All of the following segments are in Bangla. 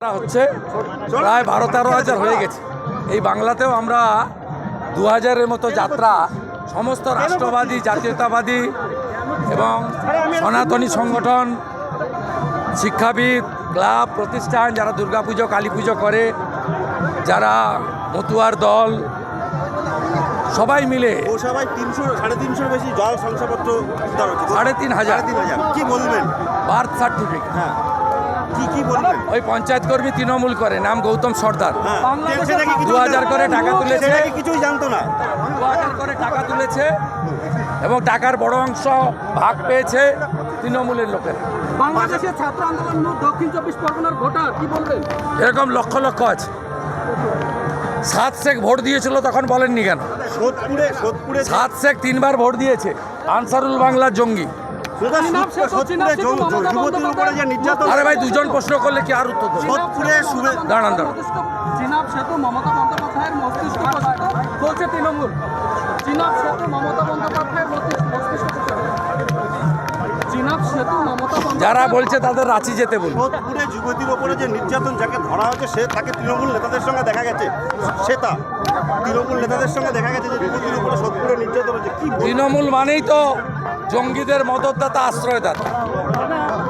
হচ্ছে প্রায় 12-13 হাজার হয়ে গেছে। এই বাংলাতেও আমরা 2000-এর মতো যাত্রা সমস্ত রাষ্ট্রবাদী, জাতীয়তাবাদী এবং সনাতনী সংগঠন, শিক্ষাবিদ, ক্লাব, প্রতিষ্ঠান, যারা দুর্গাপুজো, কালী পুজো করে, যারা মতুয়ার দল, সবাই মিলে সবাই 300-350 বেশি জল শংসাপত্র 3500 কি বলবেন? Birth certificate. হ্যাঁ, কি বলবেন? ওই পঞ্চায়েত কর্মী তৃণমূল করে, নাম গৌতম সর্দার। 2000 করে টাকা তুলেছে, কিছুই জানতো না। 2000 করে টাকা তুলেছে এবং টাকার বড় অংশ ভাগ পেয়েছে তৃণমূলের লোকের। বাংলাদেশের ছাত্র আন্দোলন দক্ষিণ 24 পরগনার ভোটার, কি বলবেন? এরকম লক্ষ লক্ষ আছে। 7 শেখ ভোট দিয়েছিল, তখন বলেননি কেন? সোদপুরে 7 শেখ 3বার ভোট দিয়েছে, আনসারুল বাংলার জঙ্গি। আরে ভাই, দুজন প্রশ্ন করলে কি আর উত্তর দেবো? দাঁড়ান। চিনাব সেতু মমতা বন্দ্যোপাধ্যায়ের মস্তিষ্ক বলছে তৃণমূল। চিনাব সেতু মমতা বন্দ্যোপাধ্যায়ের মস্তিষ্ক, চিনাব সেতু মমতা যারা বলছে তাদের রাঁচি যেতে বলুন। সোদপুরে যুবতীর ওপরে যে নির্যাতন যাকে ধরা হয়েছে, সে তাকে তৃণমূল নেতাদের সঙ্গে দেখা গেছে। তৃণমূল নেতাদের সঙ্গে দেখা গেছে যে যুবতীর উপরে সোদপুরে নির্যাতন হচ্ছে। কি তৃণমূল মানেই তো জঙ্গিদের মদতদাতা, আশ্রয়দাতা।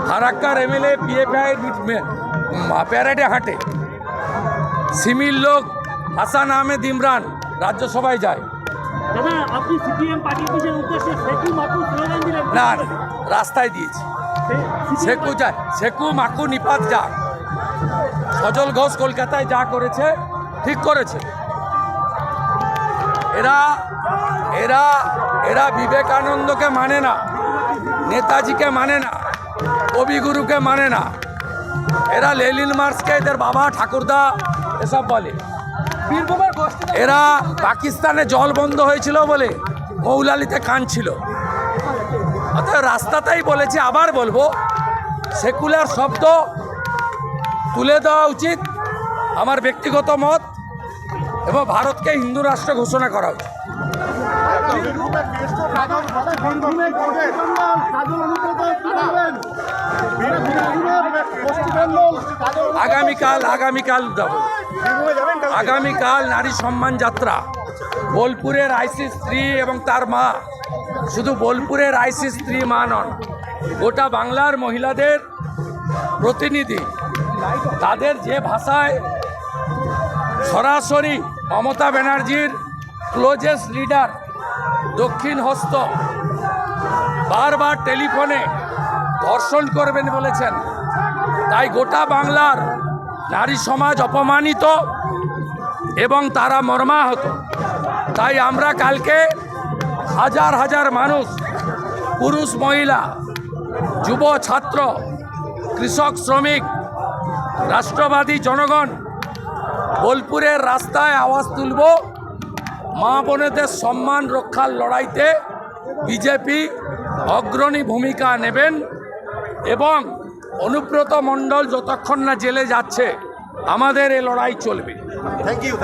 ফারাক্কার এমএলএ পিএফআই প্যারেডে হাঁটে। সিমির লোক হাসান আহমেদ ইমরান রাজ্যসভায় যায়। না, রাস্তায় দিয়েছে। শেখু মাকু নিপাত যা, সজল ঘোষ কলকাতায় যা করেছে ঠিক করেছে। এরা বিবেকানন্দকে মানে না, নেতাজিকে মানে না, কবিগুরুকে মানে না। এরা লেনিন মার্কসকে এদের বাবা ঠাকুরদা এসব বলে। এরা পাকিস্তানে জল বন্ধ হয়েছিল বলে মৌলালিতে কাঁদছিল। অতএব রাস্তাতেই বলেছি, আবার বলবো, সেকুলার শব্দ তুলে দেওয়া উচিত, আমার ব্যক্তিগত মত, এবং ভারতকে হিন্দু রাষ্ট্র ঘোষণা করা উচিত। আগামীকাল নারী সম্মান যাত্রা, বোলপুরের আইসি স্ত্রী এবং তার মা, শুধু বোলপুরের আইসি স্ত্রী মা নন, গোটা বাংলার মহিলাদের প্রতিনিধি, তাদের যে ভাষায় সরাসরি মমতা ব্যানার্জির ক্লোজেস্ট লিডার দক্ষিণ হস্ত বারবার টেলিফোনে ধর্ষণ করবেন বলেছেন, তাই গোটা বাংলার নারী সমাজ অপমানিত এবং তারা মর্মাহত। তাই আমরা কালকে হাজার হাজার মানুষ, পুরুষ, মহিলা, যুব, ছাত্র, কৃষক, শ্রমিক, রাষ্ট্রবাদী জনগণ বোলপুরের রাস্তায় আওয়াজ তুলব। মা বোনেদের সম্মান রক্ষার লড়াইতে বিজেপি অগ্রণী ভূমিকা নেবেন এবং অনুব্রত মণ্ডল যতক্ষণ না জেলে যাচ্ছে, আমাদের এই লড়াই চলবে। Thank you.